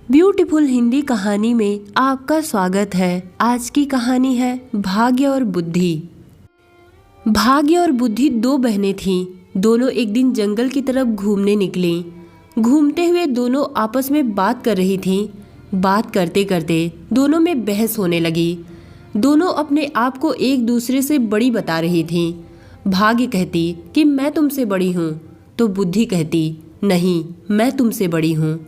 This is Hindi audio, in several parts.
ब्यूटीफुल हिंदी कहानी में आपका स्वागत है। आज की कहानी है भाग्य और बुद्धि। भाग्य और बुद्धि दो बहनें थीं। दोनों एक दिन जंगल की तरफ घूमने निकलीं। घूमते हुए दोनों आपस में बात कर रही थीं। बात करते करते दोनों में बहस होने लगी। दोनों अपने आप को एक दूसरे से बड़ी बता रही थीं। भाग्य कहती कि मैं तुमसे बड़ी हूँ, तो बुद्धि कहती नहीं, मैं तुमसे बड़ी हूँ।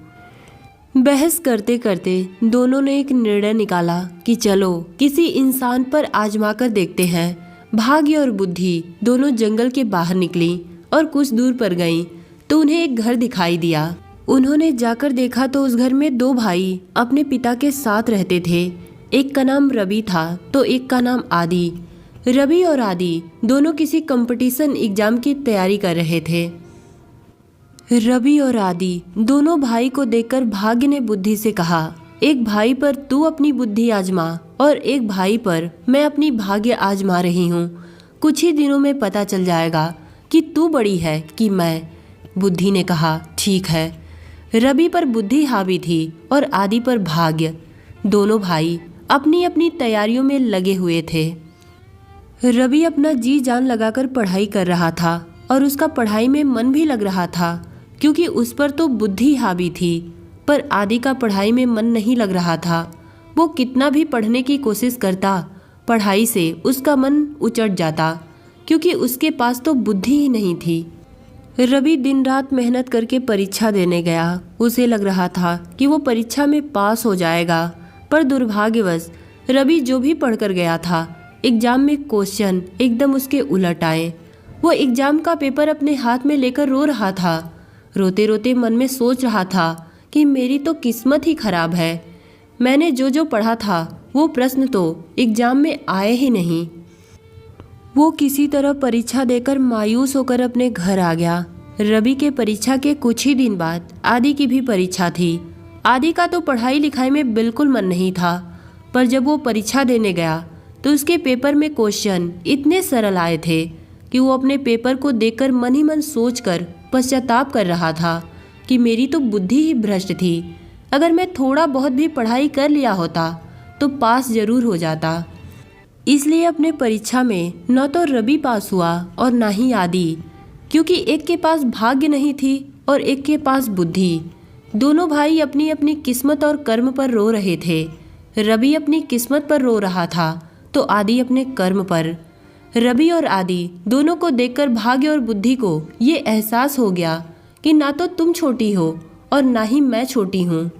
बहस करते करते दोनों ने एक निर्णय निकाला कि चलो किसी इंसान पर आजमा कर देखते हैं। भाग्य और बुद्धि दोनों जंगल के बाहर निकली और कुछ दूर पर गईं तो उन्हें एक घर दिखाई दिया। उन्होंने जाकर देखा तो उस घर में दो भाई अपने पिता के साथ रहते थे। एक का नाम रवि था तो एक का नाम आदि। रवि और आदि दोनों किसी कंपटीशन एग्जाम की तैयारी कर रहे थे। रवि और आदि दोनों भाई को देखकर भाग्य ने बुद्धि से कहा, एक भाई पर तू अपनी बुद्धि आजमा और एक भाई पर मैं अपनी भाग्य आजमा रही हूँ। कुछ ही दिनों में पता चल जाएगा कि तू बड़ी है कि मैं। बुद्धि ने कहा, ठीक है। रवि पर बुद्धि हावी थी और आदि पर भाग्य। दोनों भाई अपनी अपनी तैयारियों में लगे हुए थे। रवि अपना जी जान लगाकर पढ़ाई कर रहा था और उसका पढ़ाई में मन भी लग रहा था, क्योंकि उस पर तो बुद्धि हावी थी। पर आदि का पढ़ाई में मन नहीं लग रहा था। वो कितना भी पढ़ने की कोशिश करता, पढ़ाई से उसका मन उचट जाता, क्योंकि उसके पास तो बुद्धि ही नहीं थी। रवि दिन रात मेहनत करके परीक्षा देने गया। उसे लग रहा था कि वो परीक्षा में पास हो जाएगा, पर दुर्भाग्यवश रवि जो भी पढ़कर गया था, एग्जाम में क्वेश्चन एकदम उसके उलट आए। वो एग्जाम का पेपर अपने हाथ में लेकर रो रहा था। रोते रोते मन में सोच रहा था कि मेरी तो किस्मत ही खराब है। मैंने जो जो पढ़ा था वो प्रश्न तो एग्जाम में आए ही नहीं। वो किसी तरह परीक्षा देकर मायूस होकर अपने घर आ गया। रवि के परीक्षा के कुछ ही दिन बाद आदि की भी परीक्षा थी। आदि का तो पढ़ाई लिखाई में बिल्कुल मन नहीं था, पर जब वो परीक्षा देने गया तो उसके पेपर में क्वेश्चन इतने सरल आए थे कि वो अपने पेपर को देखकर मन ही मन सोचकर पश्चाताप कर रहा था कि मेरी तो बुद्धि ही भ्रष्ट थी। अगर मैं थोड़ा बहुत भी पढ़ाई कर लिया होता तो पास जरूर हो जाता। इसलिए अपने परीक्षा में न तो रवि पास हुआ और ना ही आदि, क्योंकि एक के पास भाग्य नहीं थी और एक के पास बुद्धि। दोनों भाई अपनी अपनी किस्मत और कर्म पर रो रहे थे। रवि अपनी किस्मत पर रो रहा था तो आदि अपने कर्म पर। रवि और आदि दोनों को देखकर भाग्य और बुद्धि को ये एहसास हो गया कि ना तो तुम छोटी हो और ना ही मैं छोटी हूँ।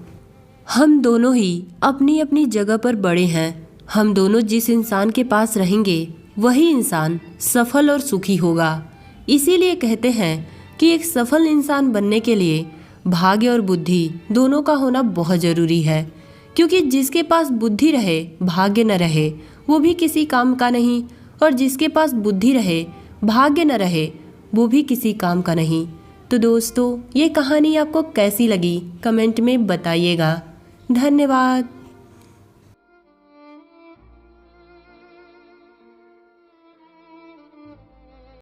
हम दोनों ही अपनी अपनी जगह पर बड़े हैं। हम दोनों जिस इंसान के पास रहेंगे वही इंसान सफल और सुखी होगा। इसीलिए कहते हैं कि एक सफल इंसान बनने के लिए भाग्य और बुद्धि दोनों का होना बहुत ज़रूरी है, क्योंकि जिसके पास बुद्धि रहे भाग्य न रहे वो भी किसी काम का नहीं, और जिसके पास बुद्धि रहे भाग्य न रहे वो भी किसी काम का नहीं। तो दोस्तों, ये कहानी आपको कैसी लगी कमेंट में बताइएगा। धन्यवाद।